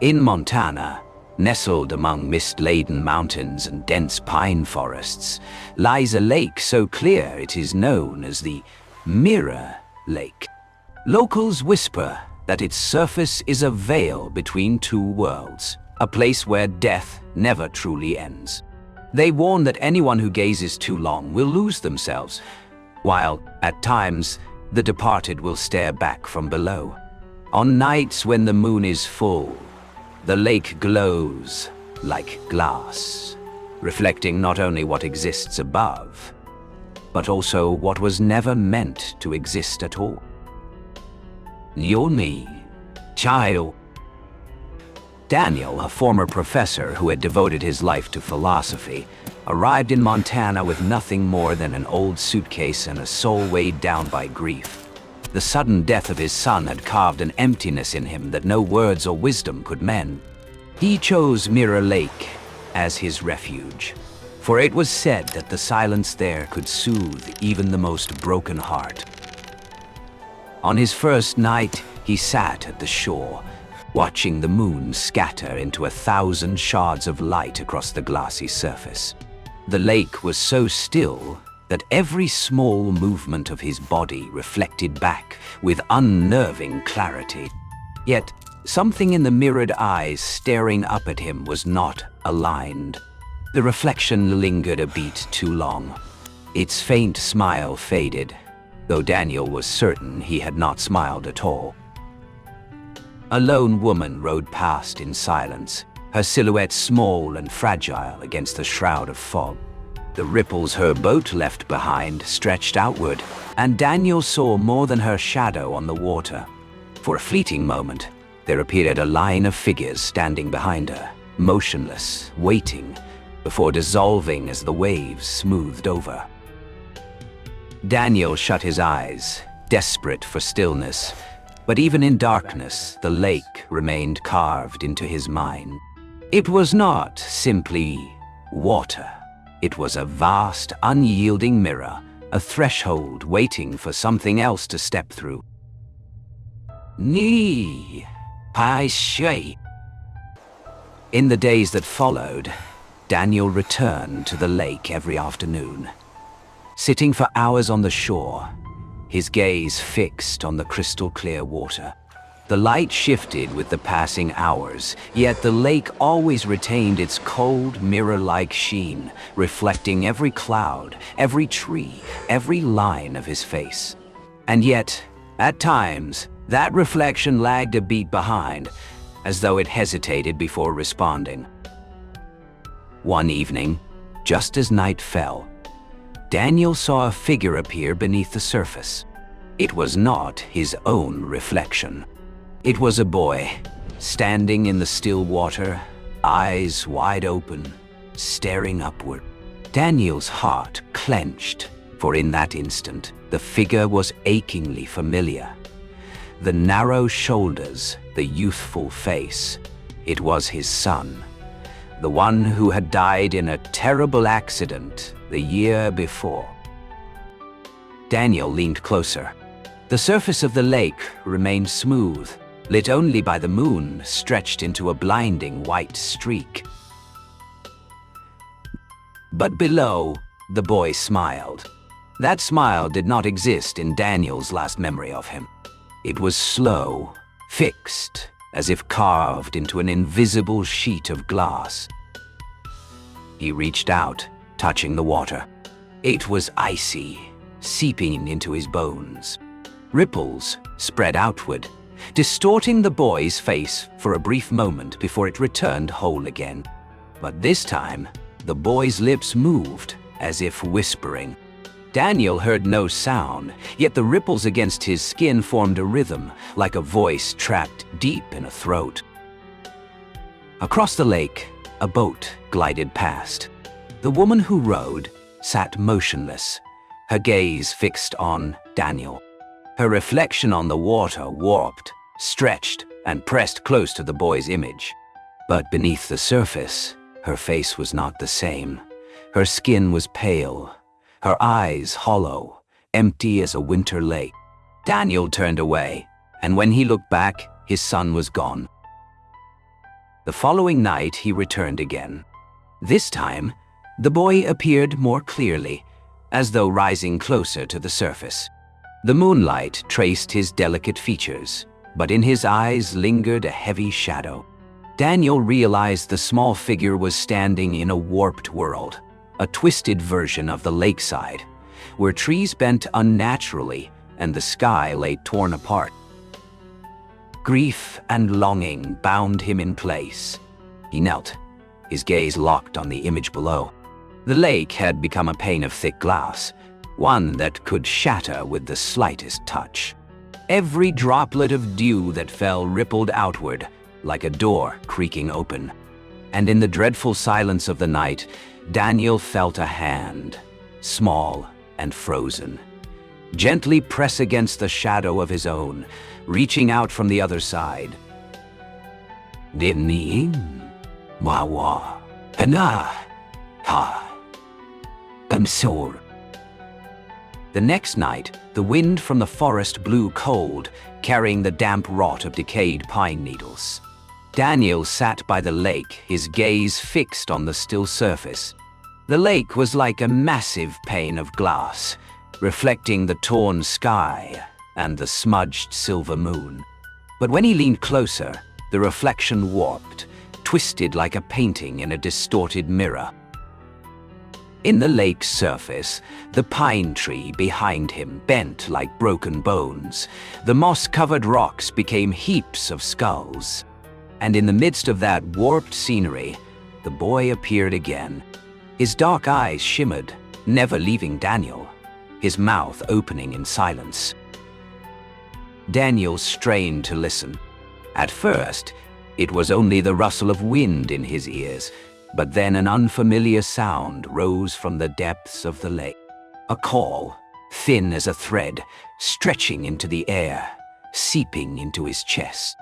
In Montana, nestled among mist-laden mountains and dense pine forests, lies a lake so clear it is known as the Mirror Lake. Locals whisper that its surface is a veil between two worlds, a place where death never truly ends. They warn that anyone who gazes too long will lose themselves, while, at times, the departed will stare back from below. On nights when the moon is full, the lake glows like glass, reflecting not only what exists above, but also what was never meant to exist at all. Yoni, child. Daniel, a former professor who had devoted his life to philosophy, arrived in Montana with nothing more than an old suitcase and a soul weighed down by grief. The sudden death of his son had carved an emptiness in him that no words or wisdom could mend. He chose Mirror Lake as his refuge, for it was said that the silence there could soothe even the most broken heart. On his first night, he sat at the shore, watching the moon scatter into 1,000 shards of light across the glassy surface. The lake was so still that every small movement of his body reflected back with unnerving clarity. Yet, something in the mirrored eyes staring up at him was not aligned. The reflection lingered a beat too long. Its faint smile faded, though Daniel was certain he had not smiled at all. A lone woman rode past in silence, her silhouette small and fragile against the shroud of fog. The ripples her boat left behind stretched outward, and Daniel saw more than her shadow on the water. For a fleeting moment, there appeared a line of figures standing behind her, motionless, waiting, before dissolving as the waves smoothed over. Daniel shut his eyes, desperate for stillness, but even in darkness, the lake remained carved into his mind. It was not simply water. It was a vast, unyielding mirror, a threshold waiting for something else to step through. Ni, pai shui. In the days that followed, Daniel returned to the lake every afternoon. Sitting for hours on the shore, his gaze fixed on the crystal-clear water. The light shifted with the passing hours, yet the lake always retained its cold, mirror-like sheen, reflecting every cloud, every tree, every line of his face. And yet, at times, that reflection lagged a beat behind, as though it hesitated before responding. One evening, just as night fell, Daniel saw a figure appear beneath the surface. It was not his own reflection. It was a boy, standing in the still water, eyes wide open, staring upward. Daniel's heart clenched, for in that instant, the figure was achingly familiar. The narrow shoulders, the youthful face, it was his son, the one who had died in a terrible accident the year before. Daniel leaned closer. The surface of the lake remained smooth, lit only by the moon stretched into a blinding white streak. But below, the boy smiled. That smile did not exist in Daniel's last memory of him. It was slow, fixed, as if carved into an invisible sheet of glass. He reached out, touching the water. It was icy, seeping into his bones. Ripples spread outward, distorting the boy's face for a brief moment before it returned whole again. But this time, the boy's lips moved, as if whispering. Daniel heard no sound, yet the ripples against his skin formed a rhythm, like a voice trapped deep in a throat. Across the lake, a boat glided past. The woman who rowed sat motionless, her gaze fixed on Daniel. Her reflection on the water warped, stretched, and pressed close to the boy's image. But beneath the surface, her face was not the same. Her skin was pale, her eyes hollow, empty as a winter lake. Daniel turned away, and when he looked back, his son was gone. The following night he returned again. This time, the boy appeared more clearly, as though rising closer to the surface. The moonlight traced his delicate features, but in his eyes lingered a heavy shadow. Daniel realized the small figure was standing in a warped world, a twisted version of the lakeside, where trees bent unnaturally and the sky lay torn apart. Grief and longing bound him in place. He knelt, his gaze locked on the image below. The lake had become a pane of thick glass, one that could shatter with the slightest touch. Every droplet of dew that fell rippled outward, like a door creaking open. And in the dreadful silence of the night, Daniel felt a hand, small and frozen, gently press against the shadow of his own, reaching out from the other side. Dinim, Wawa, Pana, Ha, Amsor. The next night, the wind from the forest blew cold, carrying the damp rot of decayed pine needles. Daniel sat by the lake, his gaze fixed on the still surface. The lake was like a massive pane of glass, reflecting the torn sky and the smudged silver moon. But when he leaned closer, the reflection warped, twisted like a painting in a distorted mirror. In the lake's surface, the pine tree behind him bent like broken bones. The moss-covered rocks became heaps of skulls. And in the midst of that warped scenery, the boy appeared again. His dark eyes shimmered, never leaving Daniel, his mouth opening in silence. Daniel strained to listen. At first, it was only the rustle of wind in his ears, but then an unfamiliar sound rose from the depths of the lake. A call, thin as a thread, stretching into the air, seeping into his chest.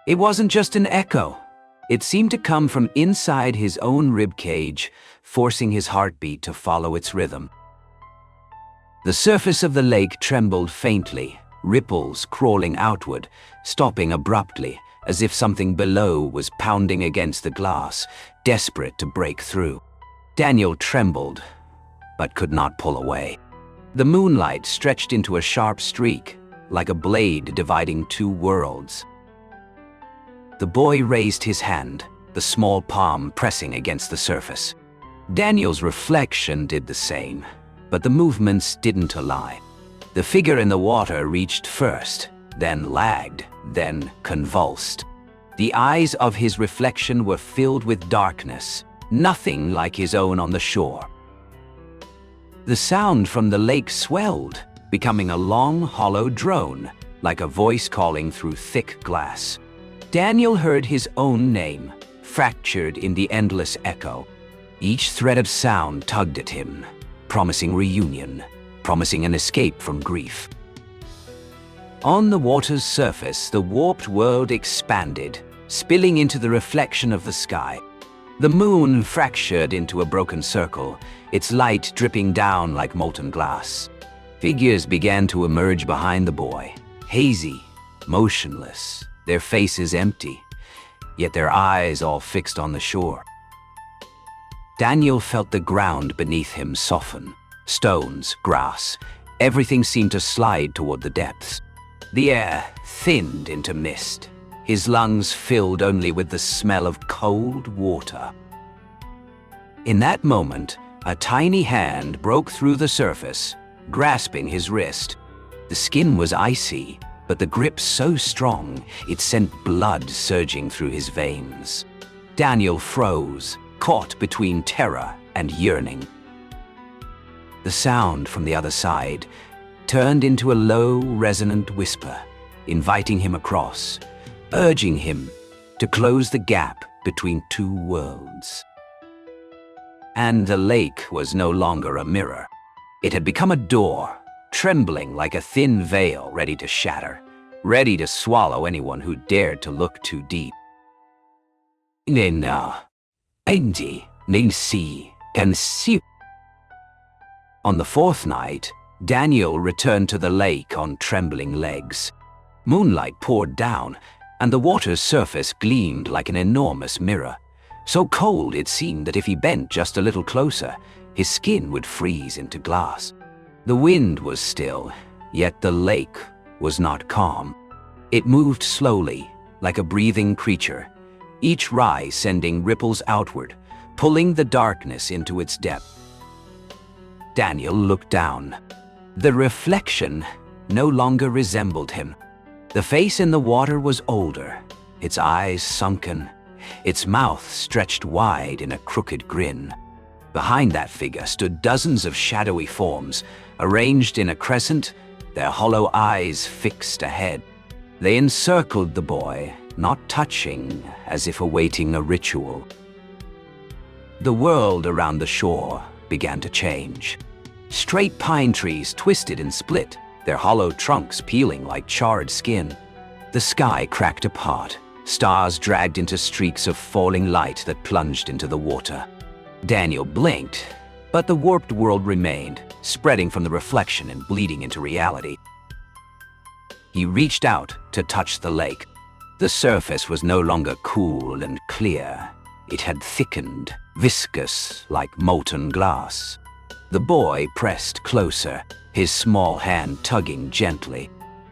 It wasn't just an echo. It seemed to come from inside his own ribcage, forcing his heartbeat to follow its rhythm. The surface of the lake trembled faintly, ripples crawling outward, stopping abruptly, as if something below was pounding against the glass, desperate to break through. Daniel trembled, but could not pull away. The moonlight stretched into a sharp streak, like a blade dividing two worlds. The boy raised his hand, the small palm pressing against the surface. Daniel's reflection did the same, but the movements didn't align. The figure in the water reached first, then lagged, then convulsed. The eyes of his reflection were filled with darkness, nothing like his own on the shore. The sound from the lake swelled, becoming a long, hollow drone, like a voice calling through thick glass. Daniel heard his own name, fractured in the endless echo. Each thread of sound tugged at him, promising reunion, promising an escape from grief. On the water's surface, the warped world expanded, spilling into the reflection of the sky. The moon fractured into a broken circle, its light dripping down like molten glass. Figures began to emerge behind the boy, hazy, motionless, their faces empty, yet their eyes all fixed on the shore. Daniel felt the ground beneath him soften. Stones, grass, everything seemed to slide toward the depths. The air thinned into mist, his lungs filled only with the smell of cold water. In that moment, a tiny hand broke through the surface, grasping his wrist. The skin was icy, but the grip so strong it sent blood surging through his veins. Daniel froze, caught between terror and yearning. The sound from the other side turned into a low, resonant whisper, inviting him across, urging him to close the gap between two worlds. And the lake was no longer a mirror. It had become a door, trembling like a thin veil ready to shatter, ready to swallow anyone who dared to look too deep. On the fourth night, Daniel returned to the lake on trembling legs. Moonlight poured down, and the water's surface gleamed like an enormous mirror. So cold it seemed that if he bent just a little closer, his skin would freeze into glass. The wind was still, yet the lake was not calm. It moved slowly, like a breathing creature, each rise sending ripples outward, pulling the darkness into its depth. Daniel looked down. The reflection no longer resembled him. The face in the water was older, its eyes sunken, its mouth stretched wide in a crooked grin. Behind that figure stood dozens of shadowy forms, arranged in a crescent, their hollow eyes fixed ahead. They encircled the boy, not touching, as if awaiting a ritual. The world around the shore began to change. Straight pine trees twisted and split, their hollow trunks peeling like charred skin. The sky cracked apart, stars dragged into streaks of falling light that plunged into the water. Daniel blinked, but the warped world remained, spreading from the reflection and bleeding into reality. He reached out to touch the lake. The surface was no longer cool and clear. It had thickened, viscous like molten glass. The boy pressed closer, his small hand tugging gently.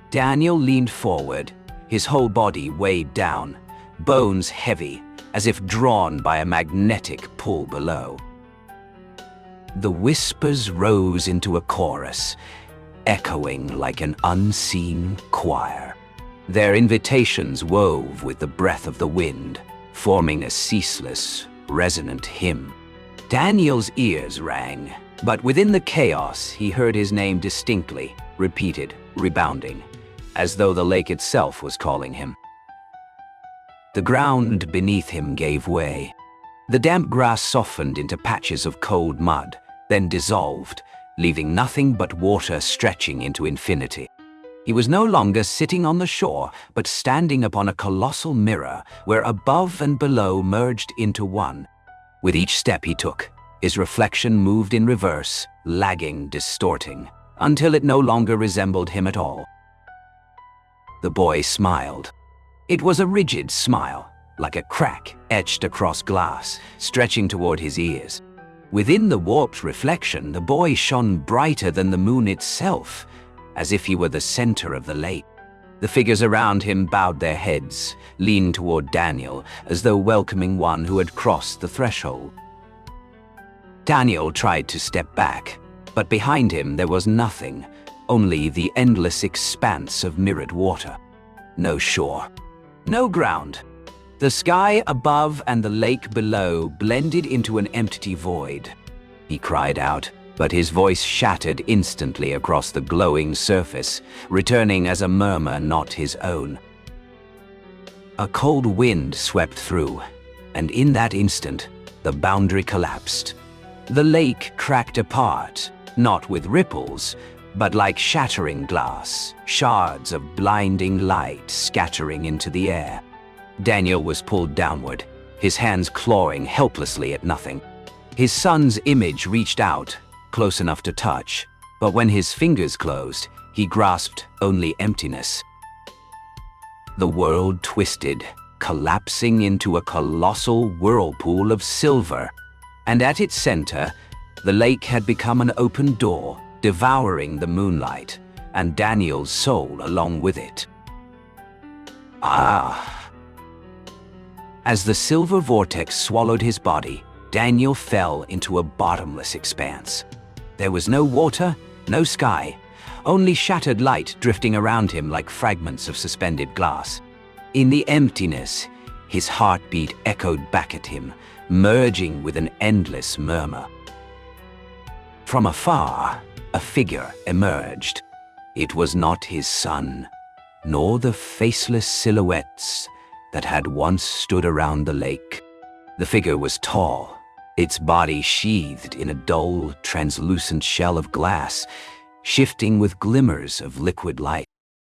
Daniel leaned forward, his whole body weighed down, bones heavy, as if drawn by a magnetic pull below. The whispers rose into a chorus, echoing like an unseen choir. Their invitations wove with the breath of the wind, forming a ceaseless, resonant hymn. Daniel's ears rang, but within the chaos he heard his name distinctly, repeated, rebounding, as though the lake itself was calling him. The ground beneath him gave way. The damp grass softened into patches of cold mud, then dissolved, leaving nothing but water stretching into infinity. He was no longer sitting on the shore, but standing upon a colossal mirror where above and below merged into one. With each step he took, his reflection moved in reverse, lagging, distorting, until it no longer resembled him at all. The boy smiled. It was a rigid smile, like a crack etched across glass, stretching toward his ears. Within the warped reflection, the boy shone brighter than the moon itself, as if he were the center of the lake. The figures around him bowed their heads, leaned toward Daniel, as though welcoming one who had crossed the threshold. Daniel tried to step back, but behind him there was nothing, only the endless expanse of mirrored water. No shore, no ground. The sky above and the lake below blended into an empty void. He cried out, but his voice shattered instantly across the glowing surface, returning as a murmur not his own. A cold wind swept through, and in that instant, the boundary collapsed. The lake cracked apart, not with ripples, but like shattering glass, shards of blinding light scattering into the air. Daniel was pulled downward, his hands clawing helplessly at nothing. His son's image reached out, close enough to touch, but when his fingers closed, he grasped only emptiness. The world twisted, collapsing into a colossal whirlpool of silver, and at its center, the lake had become an open door, devouring the moonlight, and Daniel's soul along with it. Ah! As the silver vortex swallowed his body, Daniel fell into a bottomless expanse. There was no water, no sky, only shattered light drifting around him like fragments of suspended glass. In the emptiness, his heartbeat echoed back at him, merging with an endless murmur. From afar, a figure emerged. It was not his son, nor the faceless silhouettes that had once stood around the lake. The figure was tall, its body sheathed in a dull, translucent shell of glass, shifting with glimmers of liquid light.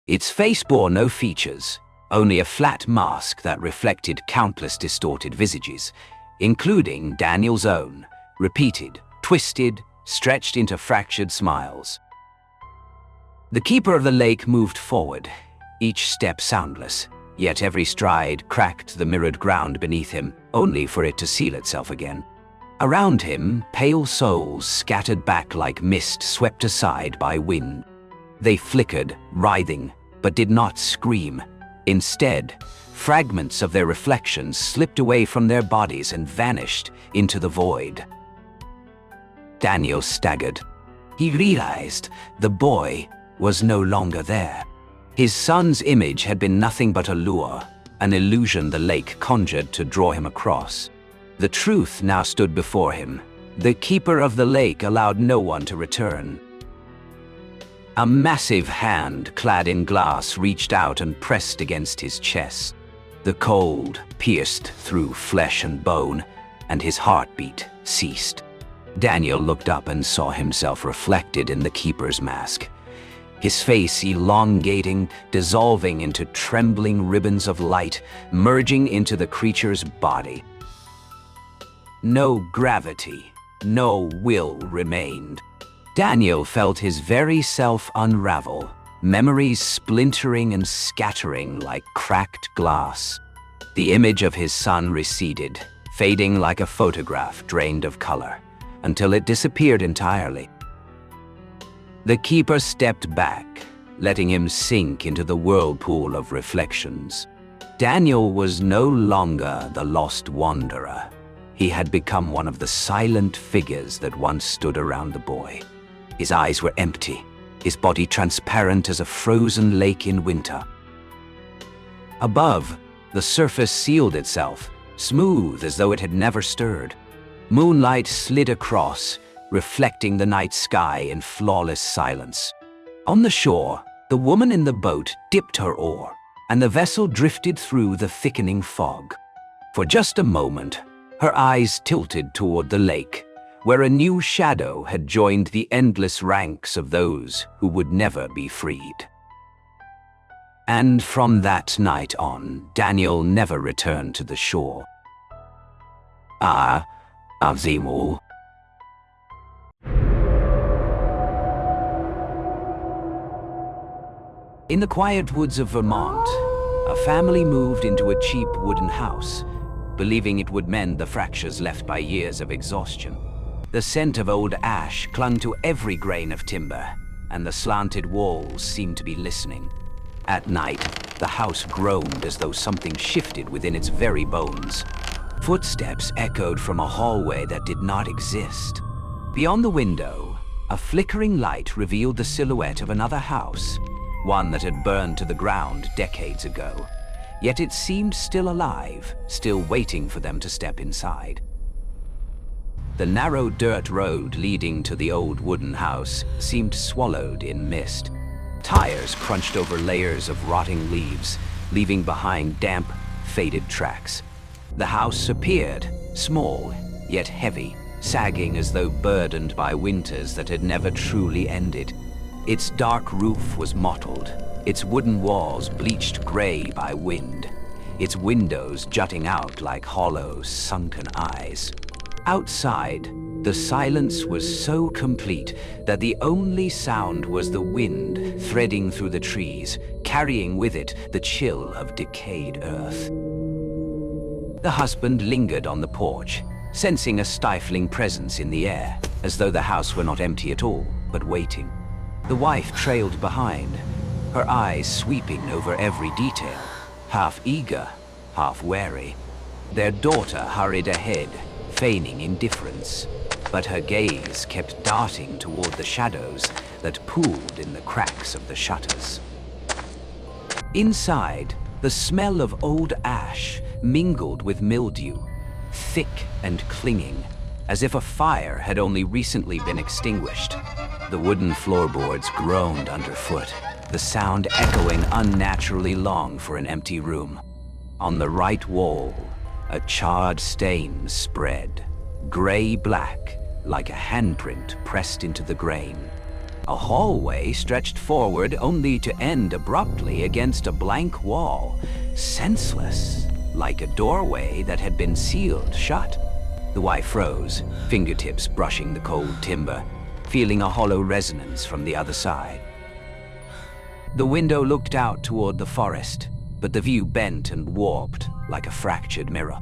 Its face bore no features, only a flat mask that reflected countless distorted visages, including Daniel's own, repeated, twisted, stretched into fractured smiles. The keeper of the lake moved forward, each step soundless, Yet every stride cracked the mirrored ground beneath him, only for it to seal itself again. Around him, pale souls scattered back like mist swept aside by wind. They flickered, writhing, but did not scream. Instead, fragments of their reflections slipped away from their bodies and vanished into the void. Daniel staggered. He realized the boy was no longer there. His son's image had been nothing but a lure, an illusion the lake conjured to draw him across. The truth now stood before him. The keeper of the lake allowed no one to return. A massive hand clad in glass reached out and pressed against his chest. The cold pierced through flesh and bone, and his heartbeat ceased. Daniel looked up and saw himself reflected in the keeper's mask. His face elongating, dissolving into trembling ribbons of light, merging into the creature's body. No gravity, no will remained. Daniel felt his very self unravel, memories splintering and scattering like cracked glass. The image of his son receded, fading like a photograph drained of color, until it disappeared entirely. The keeper stepped back, letting him sink into the whirlpool of reflections. Daniel was no longer the lost wanderer. He had become one of the silent figures that once stood around the boy. His eyes were empty, his body transparent as a frozen lake in winter. Above, the surface sealed itself, smooth as though it had never stirred. Moonlight slid across, reflecting the night sky in flawless silence. On the shore, the woman in the boat dipped her oar, and the vessel drifted through the thickening fog. For just a moment, her eyes tilted toward the lake, where a new shadow had joined the endless ranks of those who would never be freed. And from that night on, Daniel never returned to the shore. Azimu. In the quiet woods of Vermont, a family moved into a cheap wooden house, believing it would mend the fractures left by years of exhaustion. The scent of old ash clung to every grain of timber, and the slanted walls seemed to be listening. At night, the house groaned as though something shifted within its very bones. Footsteps echoed from a hallway that did not exist. Beyond the window, a flickering light revealed the silhouette of another house, one that had burned to the ground decades ago. Yet it seemed still alive, still waiting for them to step inside. The narrow dirt road leading to the old wooden house seemed swallowed in mist. Tires crunched over layers of rotting leaves, leaving behind damp, faded tracks. The house appeared, small, yet heavy, sagging as though burdened by winters that had never truly ended. Its dark roof was mottled, its wooden walls bleached gray by wind, its windows jutting out like hollow, sunken eyes. Outside, the silence was so complete that the only sound was the wind threading through the trees, carrying with it the chill of decayed earth. The husband lingered on the porch, sensing a stifling presence in the air, as though the house were not empty at all, but waiting. The wife trailed behind, her eyes sweeping over every detail, half eager, half wary. Their daughter hurried ahead, feigning indifference, but her gaze kept darting toward the shadows that pooled in the cracks of the shutters. Inside, the smell of old ash mingled with mildew, thick and clinging, as if a fire had only recently been extinguished. The wooden floorboards groaned underfoot, the sound echoing unnaturally long for an empty room. On the right wall, a charred stain spread, gray-black, like a handprint pressed into the grain. A hallway stretched forward only to end abruptly against a blank wall, senseless, like a doorway that had been sealed shut. The wife froze, fingertips brushing the cold timber, feeling a hollow resonance from the other side. The window looked out toward the forest, but the view bent and warped like a fractured mirror.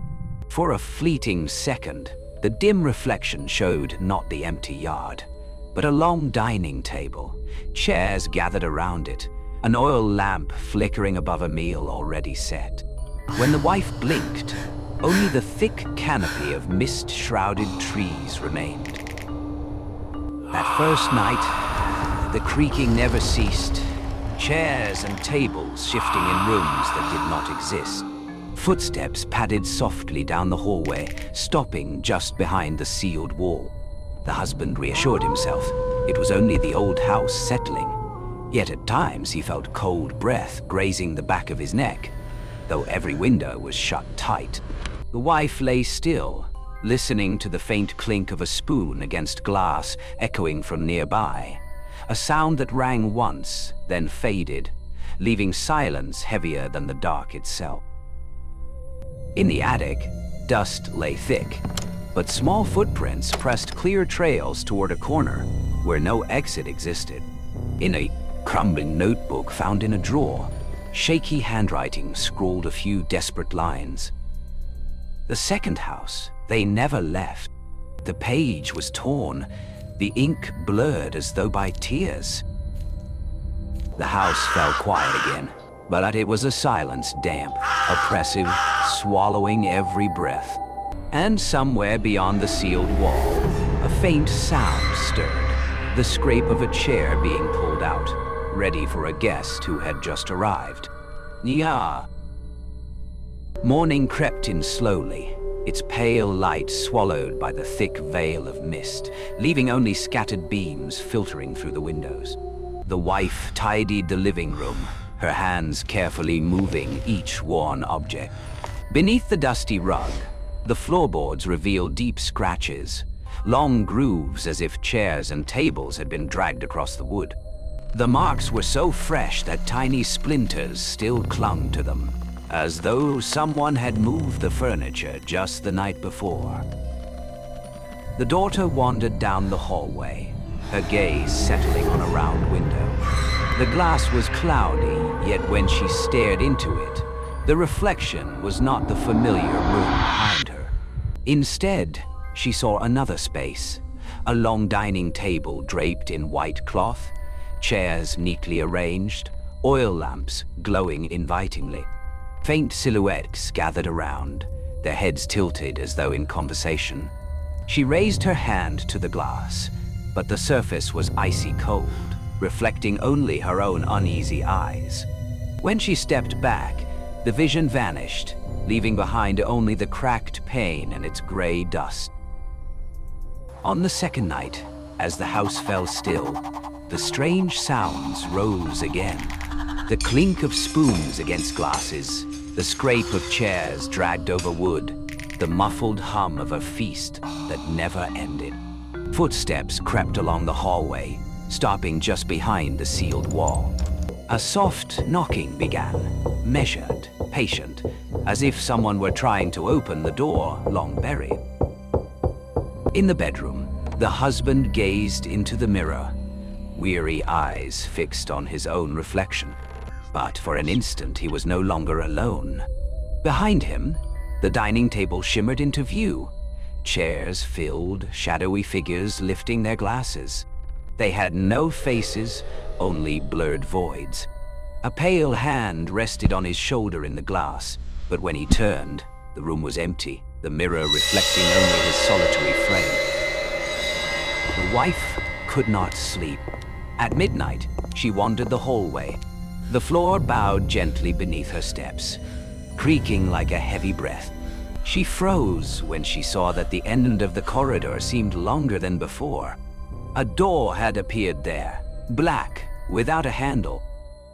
For a fleeting second, the dim reflection showed not the empty yard, but a long dining table, chairs gathered around it, an oil lamp flickering above a meal already set. When the wife blinked, only the thick canopy of mist-shrouded trees remained. That first night, the creaking never ceased, chairs and tables shifting in rooms that did not exist. Footsteps padded softly down the hallway, stopping just behind the sealed wall. The husband reassured himself it was only the old house settling, yet at times he felt cold breath grazing the back of his neck, though every window was shut tight. The wife lay still, listening to the faint clink of a spoon against glass echoing from nearby, a sound that rang once, then faded, leaving silence heavier than the dark itself. In the attic, dust lay thick, but small footprints pressed clear trails toward a corner where no exit existed. In a crumbling notebook found in a drawer, shaky handwriting scrawled a few desperate lines. The second house they never left. The page was torn, the ink blurred as though by tears. The house fell quiet again, but it was a silence damp, oppressive, swallowing every breath. And somewhere beyond the sealed wall, a faint sound stirred, the scrape of a chair being pulled out, ready for a guest who had just arrived. Yeah. Morning crept in slowly, its pale light swallowed by the thick veil of mist, leaving only scattered beams filtering through the windows. The wife tidied the living room, her hands carefully moving each worn object. Beneath the dusty rug, the floorboards revealed deep scratches, long grooves as if chairs and tables had been dragged across the wood. The marks were so fresh that tiny splinters still clung to them, as though someone had moved the furniture just the night before. The daughter wandered down the hallway, her gaze settling on a round window. The glass was cloudy, yet when she stared into it, the reflection was not the familiar room behind her. Instead, she saw another space, a long dining table draped in white cloth, chairs neatly arranged, oil lamps glowing invitingly. Faint silhouettes gathered around, their heads tilted as though in conversation. She raised her hand to the glass, but the surface was icy cold, reflecting only her own uneasy eyes. When she stepped back, the vision vanished, leaving behind only the cracked pane and its gray dust. On the second night, as the house fell still, the strange sounds rose again. The clink of spoons against glasses, the scrape of chairs dragged over wood, the muffled hum of a feast that never ended. Footsteps crept along the hallway, stopping just behind the sealed wall. A soft knocking began, measured, patient, as if someone were trying to open the door long buried. In the bedroom, the husband gazed into the mirror, weary eyes fixed on his own reflection. But for an instant, he was no longer alone. Behind him, the dining table shimmered into view, chairs filled, shadowy figures lifting their glasses. They had no faces, only blurred voids. A pale hand rested on his shoulder in the glass, but when he turned, the room was empty, the mirror reflecting only his solitary frame. The wife could not sleep. At midnight, she wandered the hallway. The floor bowed gently beneath her steps, creaking like a heavy breath. She froze when she saw that the end of the corridor seemed longer than before. A door had appeared there, black, without a handle.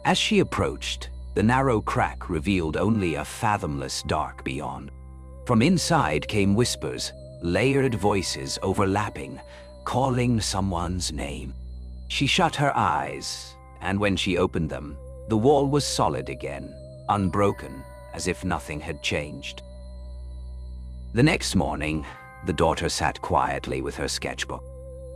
As she approached, the narrow crack revealed only a fathomless dark beyond. From inside came whispers, layered voices overlapping, calling someone's name. She shut her eyes, and when she opened them, the wall was solid again, unbroken, as if nothing had changed. The next morning, the daughter sat quietly with her sketchbook.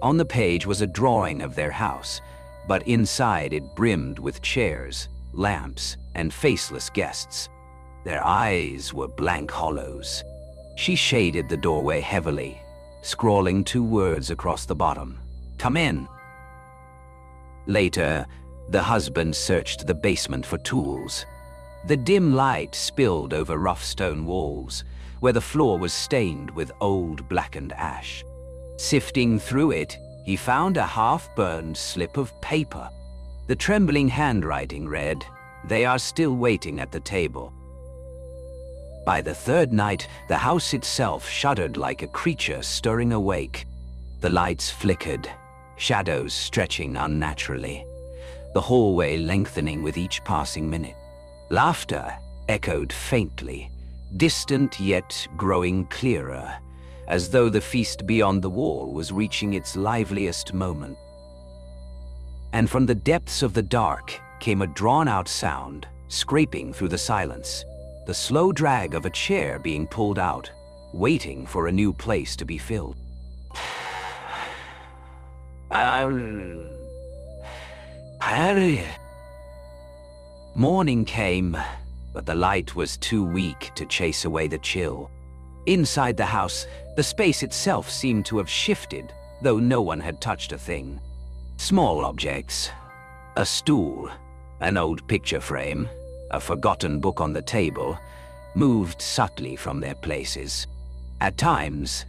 On the page was a drawing of their house, but inside it brimmed with chairs, lamps, and faceless guests. Their eyes were blank hollows. She shaded the doorway heavily, scrawling 2 words across the bottom: "Come in." Later, the husband searched the basement for tools. The dim light spilled over rough stone walls, where the floor was stained with old blackened ash. Sifting through it, he found a half-burned slip of paper. The trembling handwriting read, "They are still waiting at the table." By the 3rd night, the house itself shuddered like a creature stirring awake. The lights flickered, shadows stretching unnaturally, the hallway lengthening with each passing minute. Laughter echoed faintly, distant yet growing clearer, as though the feast beyond the wall was reaching its liveliest moment. And from the depths of the dark came a drawn-out sound, scraping through the silence, the slow drag of a chair being pulled out, waiting for a new place to be filled. Morning came, but the light was too weak to chase away the chill. Inside the house, the space itself seemed to have shifted, though no one had touched a thing. Small objects, a stool, an old picture frame, a forgotten book on the table, moved subtly from their places. At times,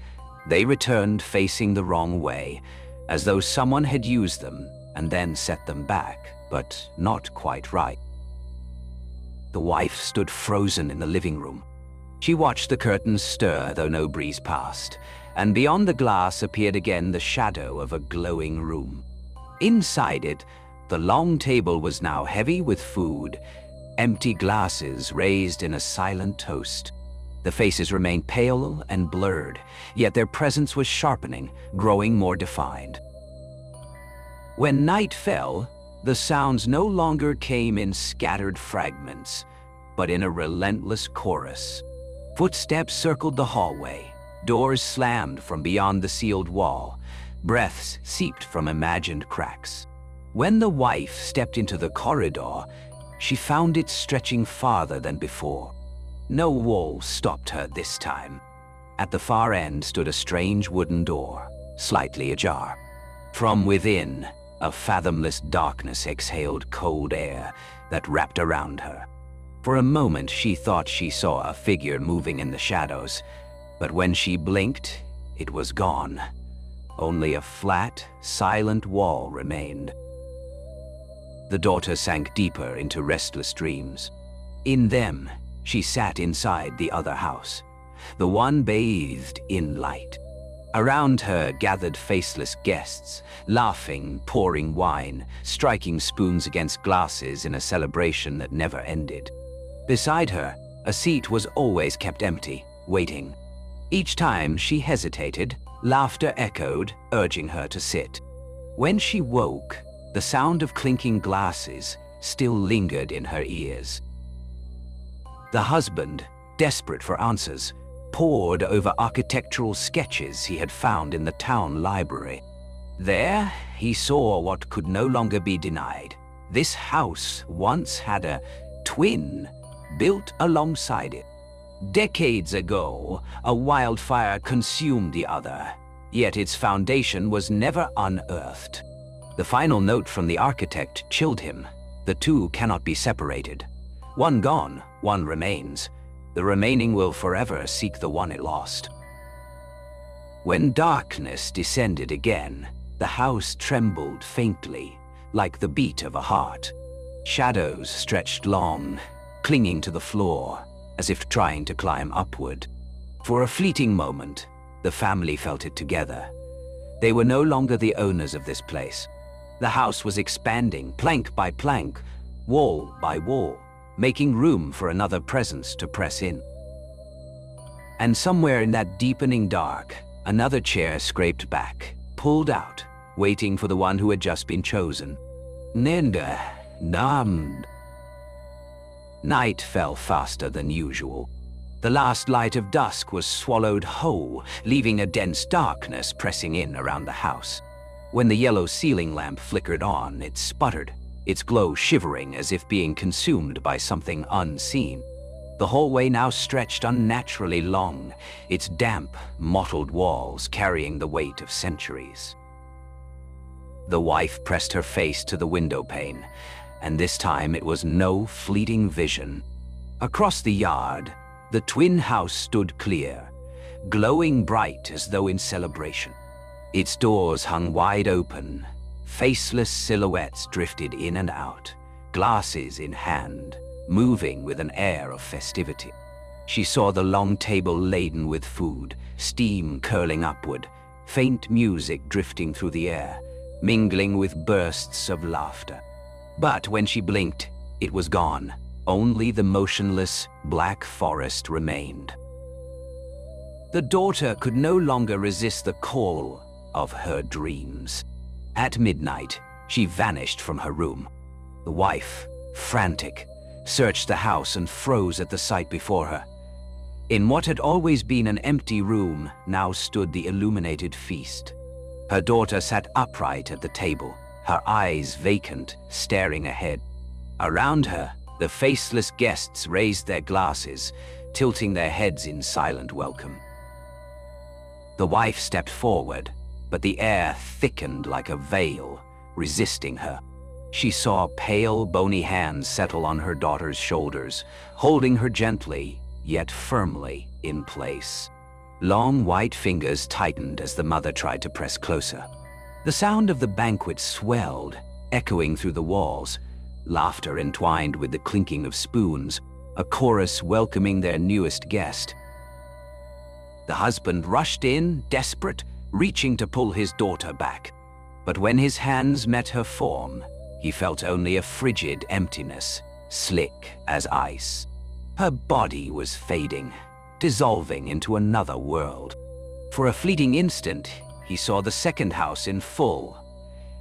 they returned facing the wrong way, as though someone had used them and then set them back, but not quite right. The wife stood frozen in the living room. She watched the curtains stir, though no breeze passed, and beyond the glass appeared again the shadow of a glowing room. Inside it, the long table was now heavy with food, empty glasses raised in a silent toast. The faces remained pale and blurred, yet their presence was sharpening, growing more defined. When night fell, the sounds no longer came in scattered fragments, but in a relentless chorus. Footsteps circled the hallway, doors slammed from beyond the sealed wall, breaths seeped from imagined cracks. When the wife stepped into the corridor, she found it stretching farther than before. No wall stopped her this time. At the far end stood a strange wooden door, slightly ajar. From within, a fathomless darkness exhaled cold air that wrapped around her. For a moment, she thought she saw a figure moving in the shadows, but when she blinked, it was gone. Only a flat, silent wall remained. The daughter sank deeper into restless dreams. In them, she sat inside the other house, the one bathed in light. Around her gathered faceless guests, laughing, pouring wine, striking spoons against glasses in a celebration that never ended. Beside her, a seat was always kept empty, waiting. Each time she hesitated, laughter echoed, urging her to sit. When she woke, the sound of clinking glasses still lingered in her ears. The husband, desperate for answers, pored over architectural sketches he had found in the town library. There, he saw what could no longer be denied. This house once had a twin built alongside it. Decades ago, a wildfire consumed the other, yet its foundation was never unearthed. The final note from the architect chilled him. The two cannot be separated. One gone, one remains. The remaining will forever seek the one it lost. When darkness descended again, the house trembled faintly, like the beat of a heart. Shadows stretched long, clinging to the floor, as if trying to climb upward. For a fleeting moment, the family felt it together. They were no longer the owners of this place. The house was expanding, plank by plank, wall by wall, making room for another presence to press in. And somewhere in that deepening dark, another chair scraped back, pulled out, waiting for the one who had just been chosen. Nenda, Namd. Night fell faster than usual. The last light of dusk was swallowed whole, leaving a dense darkness pressing in around the house. When the yellow ceiling lamp flickered on, it sputtered, its glow shivering as if being consumed by something unseen. The hallway now stretched unnaturally long, its damp, mottled walls carrying the weight of centuries. The wife pressed her face to the window pane, and this time it was no fleeting vision. Across the yard, the twin house stood clear, glowing bright as though in celebration. Its doors hung wide open, faceless silhouettes drifted in and out, glasses in hand, moving with an air of festivity. She saw the long table laden with food, steam curling upward, faint music drifting through the air, mingling with bursts of laughter. But when she blinked, it was gone. Only the motionless, black forest remained. The daughter could no longer resist the call of her dreams. At midnight, she vanished from her room. The wife, frantic, searched the house and froze at the sight before her. In what had always been an empty room, now stood the illuminated feast. Her daughter sat upright at the table, her eyes vacant, staring ahead. Around her, the faceless guests raised their glasses, tilting their heads in silent welcome. The wife stepped forward, but the air thickened like a veil, resisting her. She saw pale, bony hands settle on her daughter's shoulders, holding her gently, yet firmly, in place. Long, white fingers tightened as the mother tried to press closer. The sound of the banquet swelled, echoing through the walls, laughter entwined with the clinking of spoons, a chorus welcoming their newest guest. The husband rushed in, desperate, reaching to pull his daughter back. But when his hands met her form, he felt only a frigid emptiness, slick as ice. Her body was fading, dissolving into another world. For a fleeting instant, he saw the second house in full,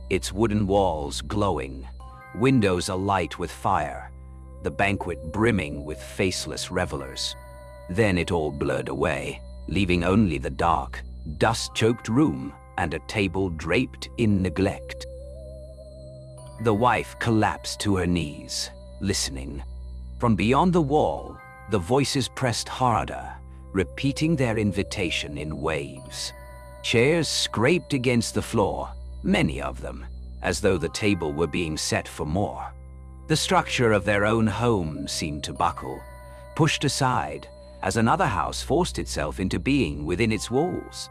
its wooden walls glowing, windows alight with fire, the banquet brimming with faceless revelers. Then it all blurred away, leaving only the dark, dust-choked room and a table draped in neglect. The wife collapsed to her knees, listening. From beyond the wall, the voices pressed harder, repeating their invitation in waves. Chairs scraped against the floor, many of them, as though the table were being set for more. The structure of their own home seemed to buckle, pushed aside, as another house forced itself into being within its walls.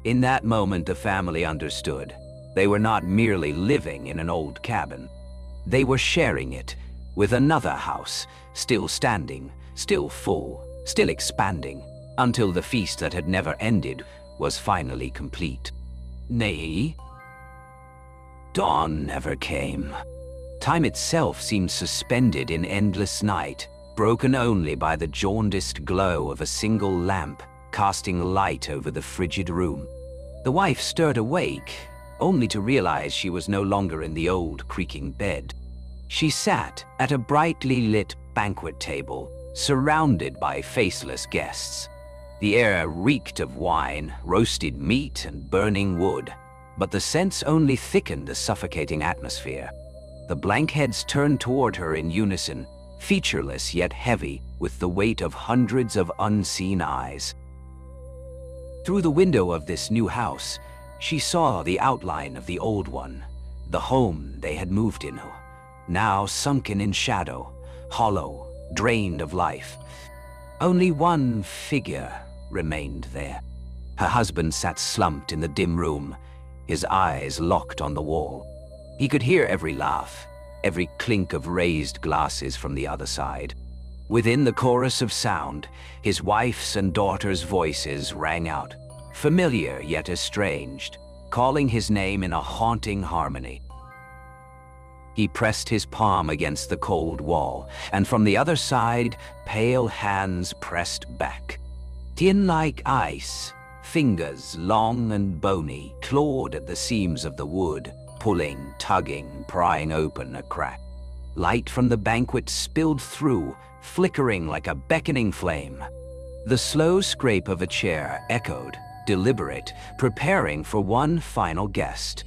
In that moment, the family understood. They were not merely living in an old cabin. They were sharing it with another house, still standing, still full, still expanding, until the feast that had never ended was finally complete. Nay, dawn never came. Time itself seemed suspended in endless night, broken only by the jaundiced glow of a single lamp casting light over the frigid room. The wife stirred awake, only to realize she was no longer in the old creaking bed. She sat at a brightly lit banquet table, surrounded by faceless guests. The air reeked of wine, roasted meat, and burning wood, but the scents only thickened the suffocating atmosphere. The blank heads turned toward her in unison, featureless yet heavy with the weight of hundreds of unseen eyes. Through the window of this new house, she saw the outline of the old one, the home they had moved in, now sunken in shadow, hollow, drained of life. Only one figure remained there. Her husband sat slumped in the dim room, his eyes locked on the wall. He could hear every laugh, every clink of raised glasses from the other side. Within the chorus of sound, his wife's and daughter's voices rang out, familiar yet estranged, calling his name in a haunting harmony. He pressed his palm against the cold wall, and from the other side, pale hands pressed back. Tin like ice, fingers long and bony, clawed at the seams of the wood, pulling, tugging, prying open a crack. Light from the banquet spilled through, flickering like a beckoning flame. The slow scrape of a chair echoed, deliberate, preparing for one final guest.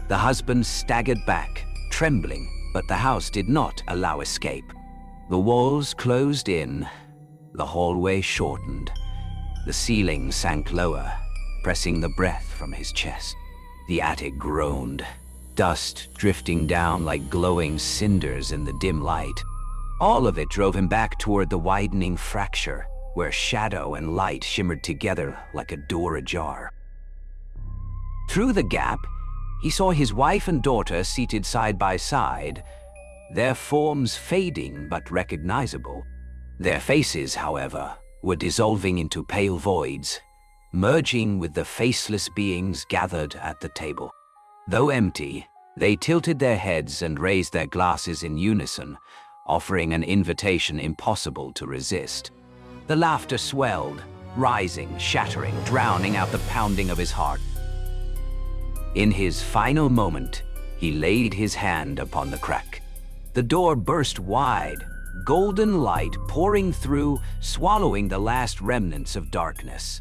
The husband staggered back, trembling, but the house did not allow escape. The walls closed in, the hallway shortened, the ceiling sank lower, pressing the breath from his chest. The attic groaned, dust drifting down like glowing cinders in the dim light. All of it drove him back toward the widening fracture, where shadow and light shimmered together like a door ajar. Through the gap, he saw his wife and daughter seated side by side, their forms fading but recognizable. Their faces, however, were dissolving into pale voids, merging with the faceless beings gathered at the table. Though empty, they tilted their heads and raised their glasses in unison, offering an invitation impossible to resist. The laughter swelled, rising, shattering, drowning out the pounding of his heart. In his final moment, he laid his hand upon the crack. The door burst wide, golden light pouring through, swallowing the last remnants of darkness.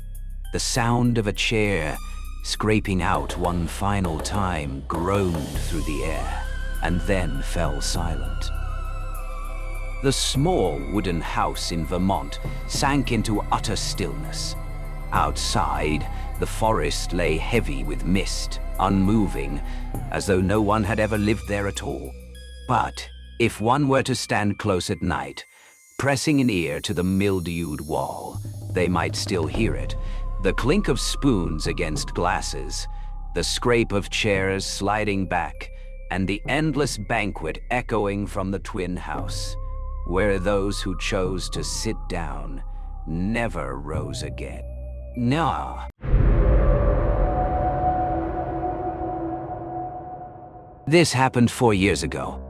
The sound of a chair scraping out one final time groaned through the air, and then fell silent. The small wooden house in Vermont sank into utter stillness. Outside, the forest lay heavy with mist, unmoving, as though no one had ever lived there at all. But if one were to stand close at night, pressing an ear to the mildewed wall, they might still hear it. The clink of spoons against glasses, the scrape of chairs sliding back, and the endless banquet echoing from the twin house, where those who chose to sit down never rose again. Nah. This happened 4 years ago.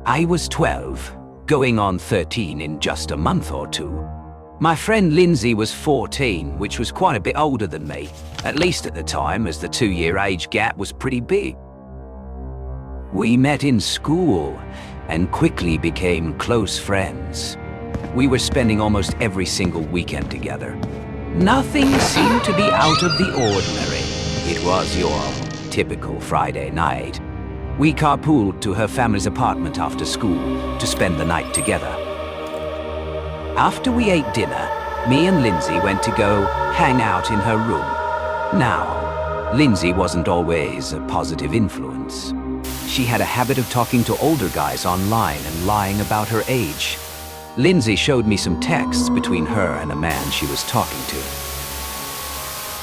I was 12, going on 13 in just a month or two. My friend Lindsay was 14, which was quite a bit older than me, at least at the time, as the 2-year age gap was pretty big. We met in school and quickly became close friends. We were spending almost every single weekend together. Nothing seemed to be out of the ordinary. It was your typical Friday night. We carpooled to her family's apartment after school to spend the night together. After we ate dinner, me and Lindsay went to go hang out in her room. Now, Lindsay wasn't always a positive influence. She had a habit of talking to older guys online and lying about her age. Lindsay showed me some texts between her and a man she was talking to.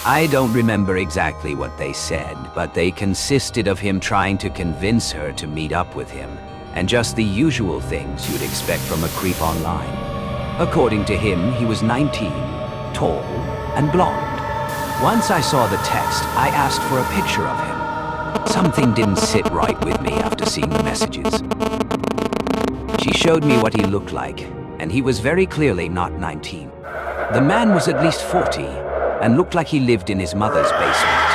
I don't remember exactly what they said, but they consisted of him trying to convince her to meet up with him, and just the usual things you'd expect from a creep online. According to him, he was 19, tall, and blonde. Once I saw the text, I asked for a picture of him. Something didn't sit right with me after seeing the messages. She showed me what he looked like, and he was very clearly not 19. The man was at least 40, and looked like he lived in his mother's basement.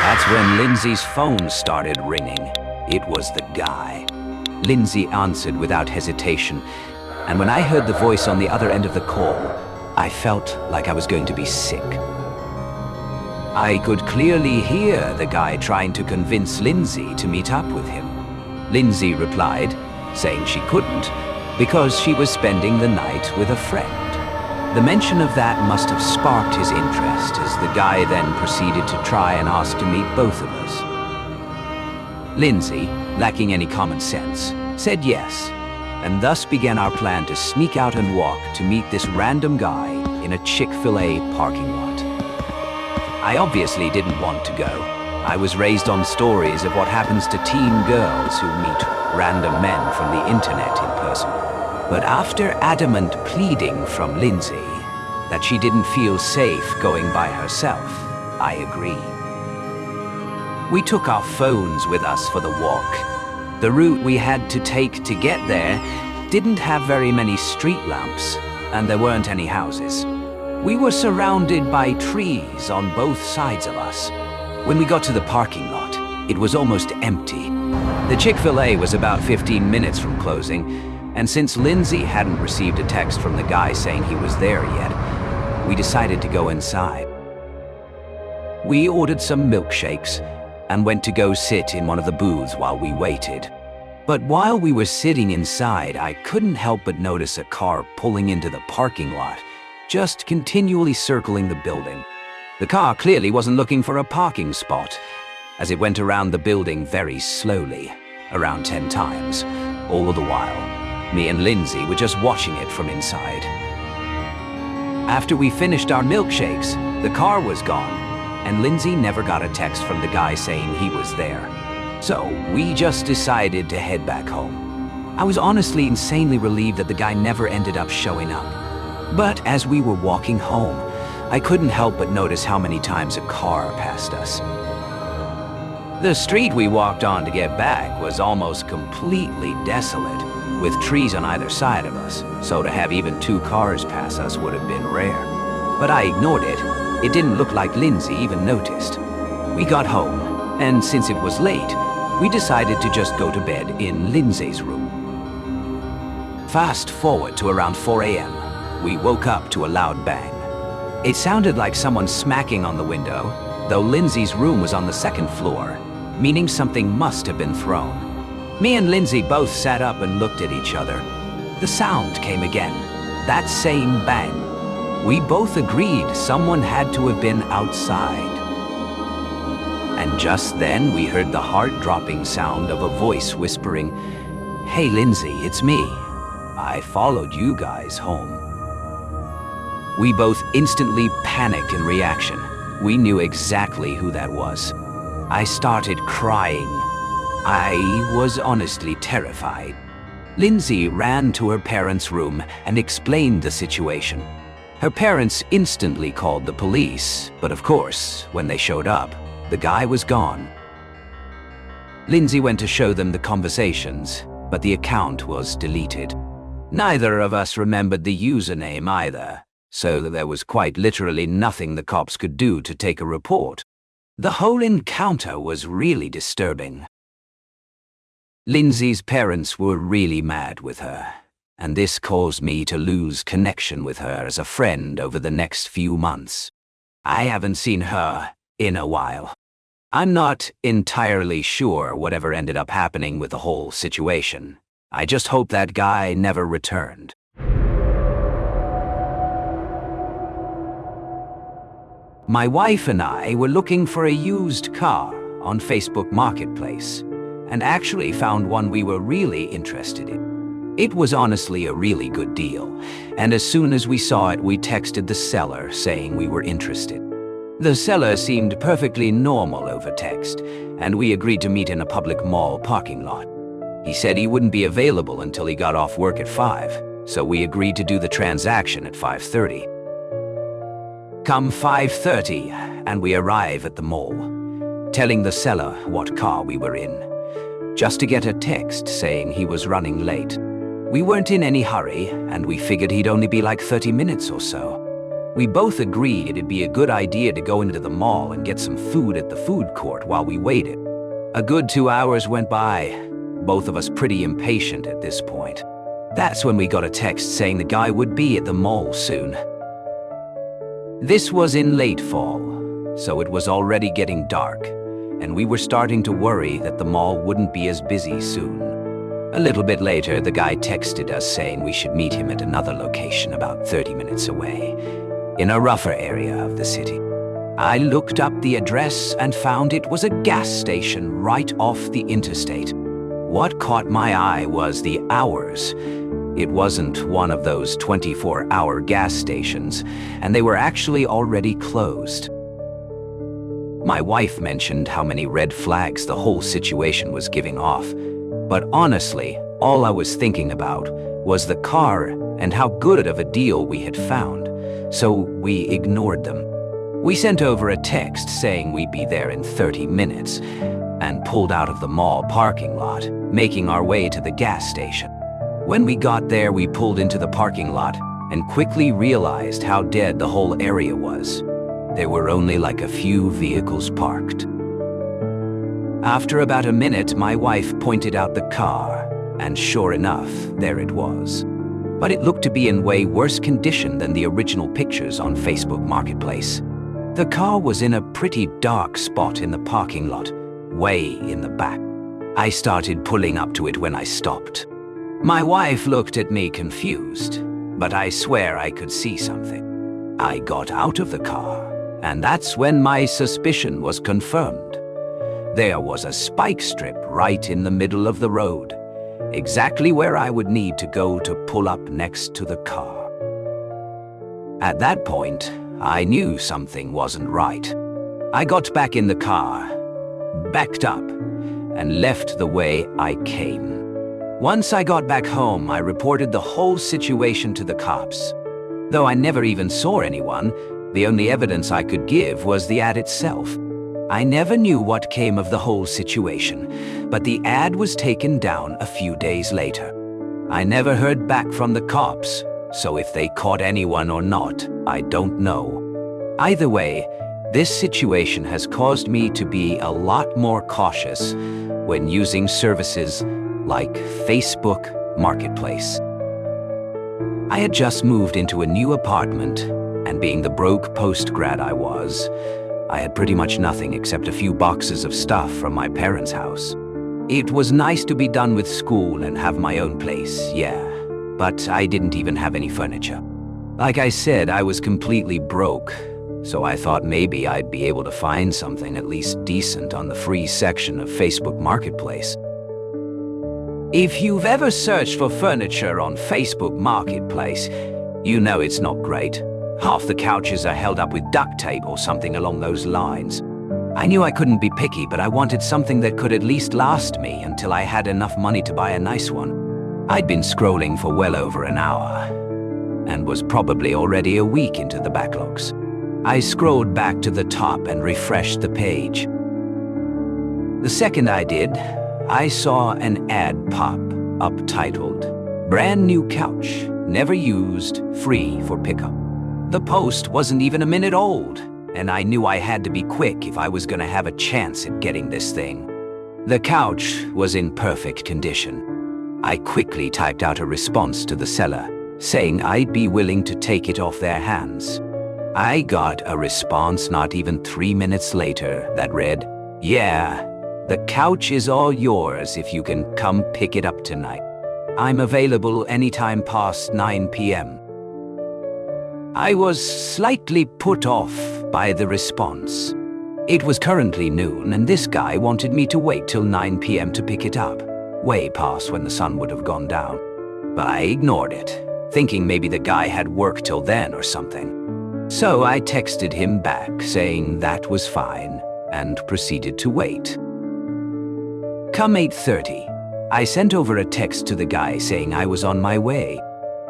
That's when Lindsay's phone started ringing. It was the guy. Lindsay answered without hesitation, and when I heard the voice on the other end of the call, I felt like I was going to be sick. I could clearly hear the guy trying to convince Lindsay to meet up with him. Lindsay replied, saying she couldn't, because she was spending the night with a friend. The mention of that must have sparked his interest, as the guy then proceeded to try and ask to meet both of us. Lindsay, lacking any common sense, said yes, and thus began our plan to sneak out and walk to meet this random guy in a Chick-fil-A parking lot. I obviously didn't want to go. I was raised on stories of what happens to teen girls who meet random men from the internet in person. But after adamant pleading from Lindsay that she didn't feel safe going by herself, I agreed. We took our phones with us for the walk. The route we had to take to get there didn't have very many street lamps, and there weren't any houses. We were surrounded by trees on both sides of us. When we got to the parking lot, it was almost empty. The Chick-fil-A was about 15 minutes from closing, and since Lindsay hadn't received a text from the guy saying he was there yet, we decided to go inside. We ordered some milkshakes, and went to go sit in one of the booths while we waited. But while we were sitting inside, I couldn't help but notice a car pulling into the parking lot, just continually circling the building. The car clearly wasn't looking for a parking spot, as it went around the building very slowly, around 10 times. All the while, me and Lindsay were just watching it from inside. After we finished our milkshakes, the car was gone, and Lindsay never got a text from the guy saying he was there. So we just decided to head back home. I was honestly insanely relieved that the guy never ended up showing up. But as we were walking home, I couldn't help but notice how many times a car passed us. The street we walked on to get back was almost completely desolate, with trees on either side of us, so to have even 2 cars pass us would have been rare. But I ignored it. It didn't look like Lindsay even noticed. We got home, and since it was late, we decided to just go to bed in Lindsay's room. Fast forward to around 4 a.m., we woke up to a loud bang. It sounded like someone smacking on the window, though Lindsay's room was on the 2nd floor, meaning something must have been thrown. Me and Lindsay both sat up and looked at each other. The sound came again, that same bang. We both agreed someone had to have been outside. And just then we heard the heart-dropping sound of a voice whispering, "Hey Lindsay, it's me. I followed you guys home." We both instantly panicked in reaction. We knew exactly who that was. I started crying. I was honestly terrified. Lindsay ran to her parents' room and explained the situation. Her parents instantly called the police, but of course, when they showed up, the guy was gone. Lindsay went to show them the conversations, but the account was deleted. Neither of us remembered the username either, so there was quite literally nothing the cops could do to take a report. The whole encounter was really disturbing. Lindsay's parents were really mad with her, and this caused me to lose connection with her as a friend over the next few months. I haven't seen her in a while. I'm not entirely sure whatever ended up happening with the whole situation. I just hope that guy never returned. My wife and I were looking for a used car on Facebook Marketplace, and actually found one we were really interested in. It was honestly a really good deal, and as soon as we saw it, we texted the seller saying we were interested. The seller seemed perfectly normal over text, and we agreed to meet in a public mall parking lot. He said he wouldn't be available until he got off work at 5, so we agreed to do the transaction at 5:30. Come 5:30, and we arrive at the mall, telling the seller what car we were in, just to get a text saying he was running late. We weren't in any hurry, and we figured he'd only be like 30 minutes or so. We both agreed it'd be a good idea to go into the mall and get some food at the food court while we waited. A good 2 hours went by, both of us pretty impatient at this point. That's when we got a text saying the guy would be at the mall soon. This was in late fall, so it was already getting dark, and we were starting to worry that the mall wouldn't be as busy soon. A little bit later, the guy texted us saying we should meet him at another location about 30 minutes away, in a rougher area of the city. I looked up the address and found it was a gas station right off the interstate. What caught my eye was the hours. It wasn't one of those 24-hour gas stations, and they were actually already closed. My wife mentioned how many red flags the whole situation was giving off, but honestly, all I was thinking about was the car and how good of a deal we had found, so we ignored them. We sent over a text saying we'd be there in 30 minutes, and pulled out of the mall parking lot, making our way to the gas station. When we got there, we pulled into the parking lot and quickly realized how dead the whole area was. There were only like a few vehicles parked. After about a minute, my wife pointed out the car, and sure enough, there it was. But it looked to be in way worse condition than the original pictures on Facebook Marketplace. The car was in a pretty dark spot in the parking lot, way in the back. I started pulling up to it when I stopped. My wife looked at me confused, but I swear I could see something. I got out of the car, and that's when my suspicion was confirmed. There was a spike strip right in the middle of the road, exactly where I would need to go to pull up next to the car. At that point, I knew something wasn't right. I got back in the car, backed up, and left the way I came. Once I got back home, I reported the whole situation to the cops. Though I never even saw anyone, the only evidence I could give was the ad itself. I never knew what came of the whole situation, but the ad was taken down a few days later. I never heard back from the cops, so if they caught anyone or not, I don't know. Either way, this situation has caused me to be a lot more cautious when using services like Facebook Marketplace. I had just moved into a new apartment, and being the broke post-grad I was, I had pretty much nothing except a few boxes of stuff from my parents' house. It was nice to be done with school and have my own place, yeah, but I didn't even have any furniture. Like I said, I was completely broke, so I thought maybe I'd be able to find something at least decent on the free section of Facebook Marketplace. If you've ever searched for furniture on Facebook Marketplace, you know it's not great. Half the couches are held up with duct tape or something along those lines. I knew I couldn't be picky, but I wanted something that could at least last me until I had enough money to buy a nice one. I'd been scrolling for well over an hour, and was probably already a week into the backlogs. I scrolled back to the top and refreshed the page. The second I did, I saw an ad pop up titled, "Brand new couch, never used, free for pickup." The post wasn't even a minute old, and I knew I had to be quick if I was going to have a chance at getting this thing. The couch was in perfect condition. I quickly typed out a response to the seller, saying I'd be willing to take it off their hands. I got a response not even 3 minutes later that read, "Yeah, the couch is all yours if you can come pick it up tonight. I'm available anytime past 9 p.m. I was slightly put off by the response. It was currently noon, and this guy wanted me to wait till 9 p.m. to pick it up, way past when the sun would have gone down. But I ignored it, thinking maybe the guy had work till then or something. So I texted him back saying that was fine and proceeded to wait. Come 8:30, I sent over a text to the guy saying I was on my way.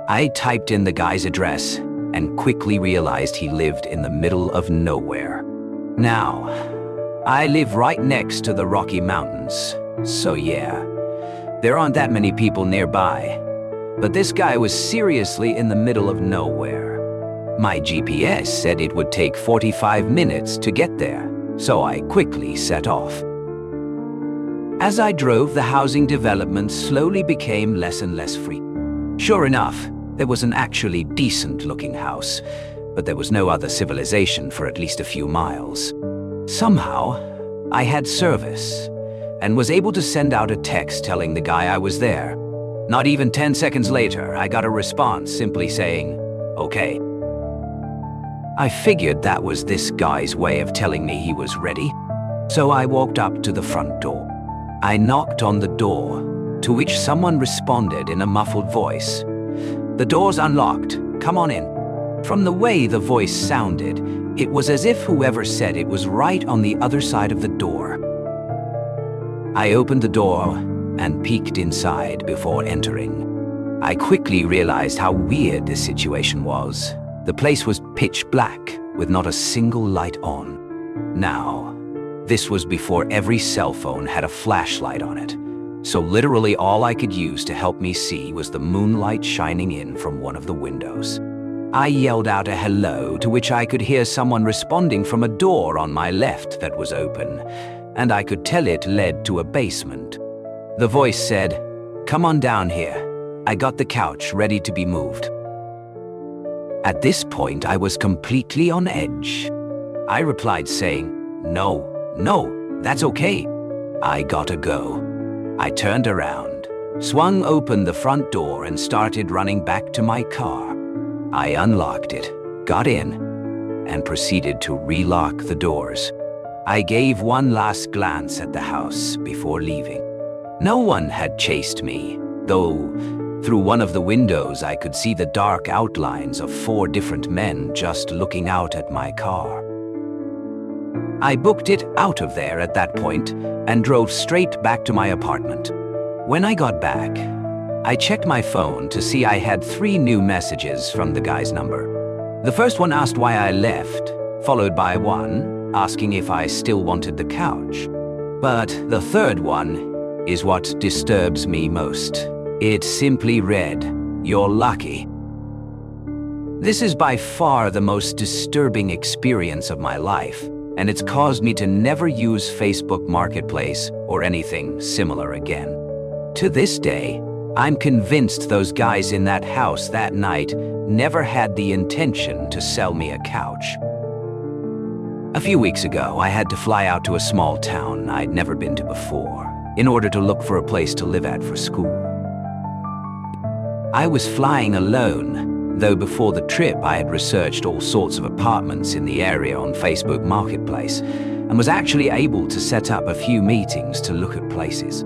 I typed in the guy's address and quickly realized he lived in the middle of nowhere. Now, I live right next to the Rocky Mountains, so yeah, there aren't that many people nearby, but this guy was seriously in the middle of nowhere. My GPS said it would take 45 minutes to get there, so I quickly set off. As I drove, the housing development slowly became less and less frequent. Sure enough, there was an actually decent-looking house, but there was no other civilization for at least a few miles. Somehow, I had service, and was able to send out a text telling the guy I was there. Not even 10 seconds later, I got a response simply saying, "Okay." I figured that was this guy's way of telling me he was ready, so I walked up to the front door. I knocked on the door, to which someone responded in a muffled voice. "The door's unlocked. Come on in." From the way the voice sounded, it was as if whoever said it was right on the other side of the door. I opened the door and peeked inside before entering. I quickly realized how weird this situation was. The place was pitch black, with not a single light on. Now, this was before every cell phone had a flashlight on it, so literally all I could use to help me see was the moonlight shining in from one of the windows. I yelled out a hello, to which I could hear someone responding from a door on my left that was open, and I could tell it led to a basement. The voice said, "Come on down here. I got the couch ready to be moved." At this point, I was completely on edge. I replied saying, No, that's okay. I gotta go. I turned around, swung open the front door and started running back to my car. I unlocked it, got in, and proceeded to relock the doors. I gave one last glance at the house before leaving. No one had chased me, though through one of the windows I could see the dark outlines of 4 different men just looking out at my car. I booked it out of there at that point and drove straight back to my apartment. When I got back, I checked my phone to see I had 3 new messages from the guy's number. The first one asked why I left, followed by one asking if I still wanted the couch. But the third one is what disturbs me most. It simply read, "You're lucky." This is by far the most disturbing experience of my life, and it's caused me to never use Facebook Marketplace or anything similar again. To this day, I'm convinced those guys in that house that night never had the intention to sell me a couch. A few weeks ago, I had to fly out to a small town I'd never been to before in order to look for a place to live at for school. I was flying alone, though before the trip I had researched all sorts of apartments in the area on Facebook Marketplace and was actually able to set up a few meetings to look at places.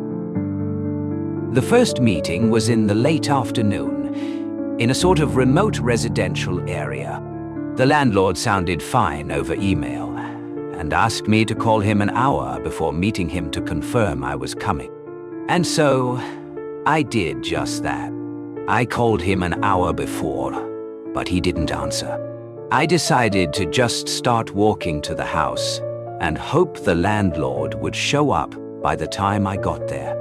The first meeting was in the late afternoon, in a sort of remote residential area. The landlord sounded fine over email and asked me to call him an hour before meeting him to confirm I was coming. And so I did just that. I called him an hour before, but he didn't answer. I decided to just start walking to the house and hope the landlord would show up by the time I got there.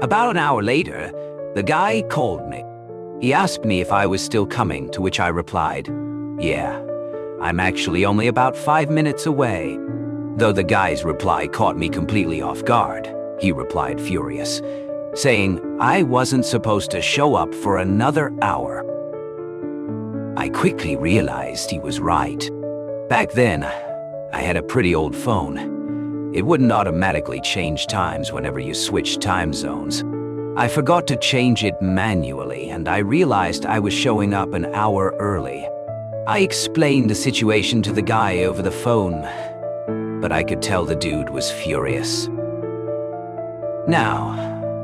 About an hour later, the guy called me. He asked me if I was still coming, to which I replied, "Yeah, I'm actually only about 5 minutes away." Though the guy's reply caught me completely off guard, he replied furious, saying I wasn't supposed to show up for another hour. I quickly realized he was right. Back then, I had a pretty old phone. It wouldn't automatically change times whenever you switched time zones. I forgot to change it manually, and I realized I was showing up an hour early. I explained the situation to the guy over the phone, but I could tell the dude was furious. Now,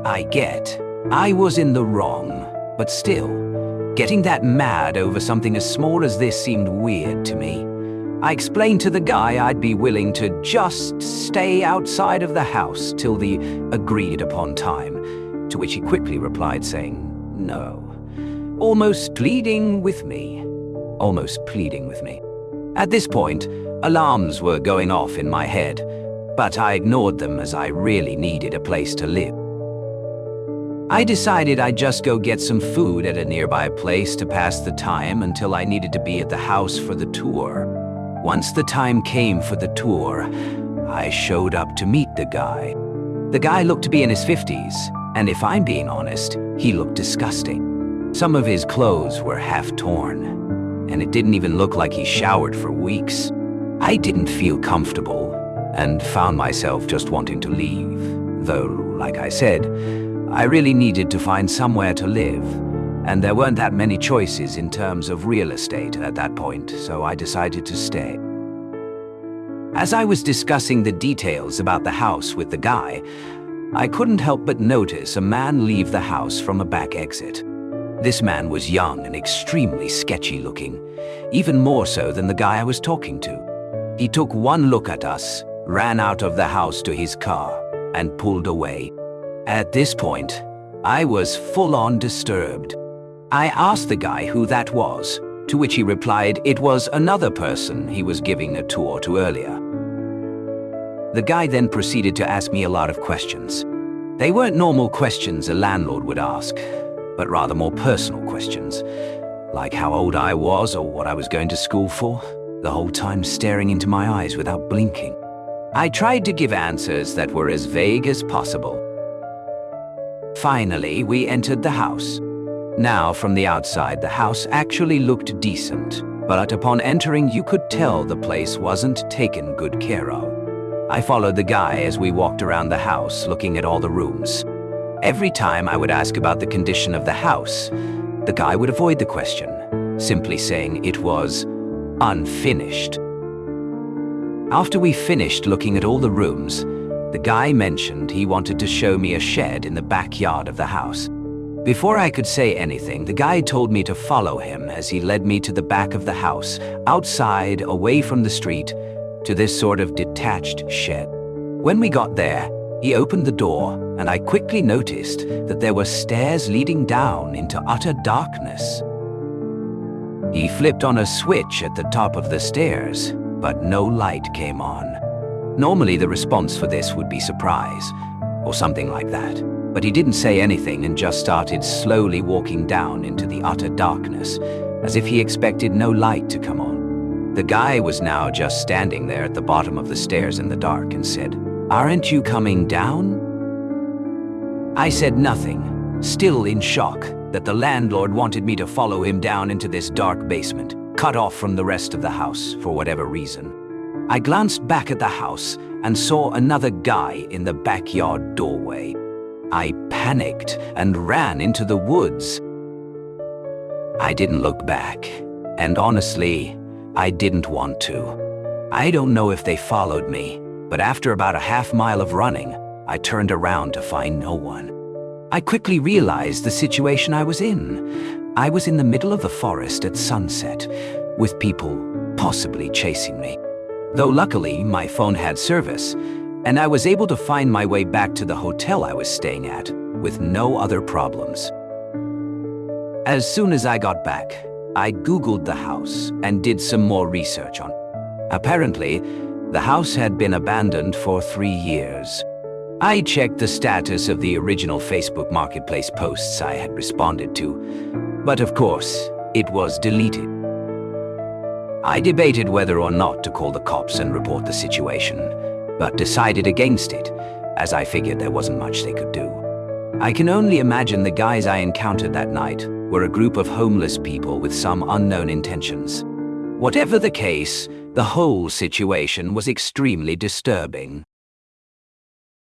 I get I was in the wrong, but still, getting that mad over something as small as this seemed weird to me. I explained to the guy I'd be willing to just stay outside of the house till the agreed upon time, to which he quickly replied saying, "No," almost pleading with me. At this point, alarms were going off in my head, but I ignored them as I really needed a place to live. I decided I'd just go get some food at a nearby place to pass the time until I needed to be at the house for the tour. Once the time came for the tour, I showed up to meet the guy. The guy looked to be in his 50s, and if I'm being honest, he looked disgusting. Some of his clothes were half torn, and it didn't even look like he showered for weeks. I didn't feel comfortable, and found myself just wanting to leave, though, like I said, I really needed to find somewhere to live, and there weren't that many choices in terms of real estate at that point, so I decided to stay. As I was discussing the details about the house with the guy, I couldn't help but notice a man leave the house from a back exit. This man was young and extremely sketchy looking, even more so than the guy I was talking to. He took one look at us, ran out of the house to his car, and pulled away. At this point, I was full-on disturbed. I asked the guy who that was, to which he replied it was another person he was giving a tour to earlier. The guy then proceeded to ask me a lot of questions. They weren't normal questions a landlord would ask, but rather more personal questions, like how old I was or what I was going to school for, the whole time staring into my eyes without blinking. I tried to give answers that were as vague as possible. Finally, we entered the house. Now, from the outside, the house actually looked decent, but upon entering, you could tell the place wasn't taken good care of. I followed the guy as we walked around the house, looking at all the rooms. Every time I would ask about the condition of the house, the guy would avoid the question, simply saying it was unfinished. After we finished looking at all the rooms, the guy mentioned he wanted to show me a shed in the backyard of the house. Before I could say anything, the guy told me to follow him as he led me to the back of the house, outside, away from the street, to this sort of detached shed. When we got there, he opened the door, and I quickly noticed that there were stairs leading down into utter darkness. He flipped on a switch at the top of the stairs, but no light came on. Normally the response for this would be surprise, or something like that. But he didn't say anything and just started slowly walking down into the utter darkness, as if he expected no light to come on. The guy was now just standing there at the bottom of the stairs in the dark and said, "Aren't you coming down?" I said nothing, still in shock that the landlord wanted me to follow him down into this dark basement, cut off from the rest of the house for whatever reason. I glanced back at the house and saw another guy in the backyard doorway. I panicked and ran into the woods. I didn't look back, and honestly, I didn't want to. I don't know if they followed me, but after about a half-mile of running, I turned around to find no one. I quickly realized the situation I was in. I was in the middle of the forest at sunset, with people possibly chasing me. Though luckily, my phone had service, and I was able to find my way back to the hotel I was staying at with no other problems. As soon as I got back, I Googled the house and did some more research on it. Apparently, the house had been abandoned for 3 years. I checked the status of the original Facebook Marketplace posts I had responded to, but of course, it was deleted. I debated whether or not to call the cops and report the situation, but decided against it, as I figured there wasn't much they could do. I can only imagine the guys I encountered that night were a group of homeless people with some unknown intentions. Whatever the case, the whole situation was extremely disturbing.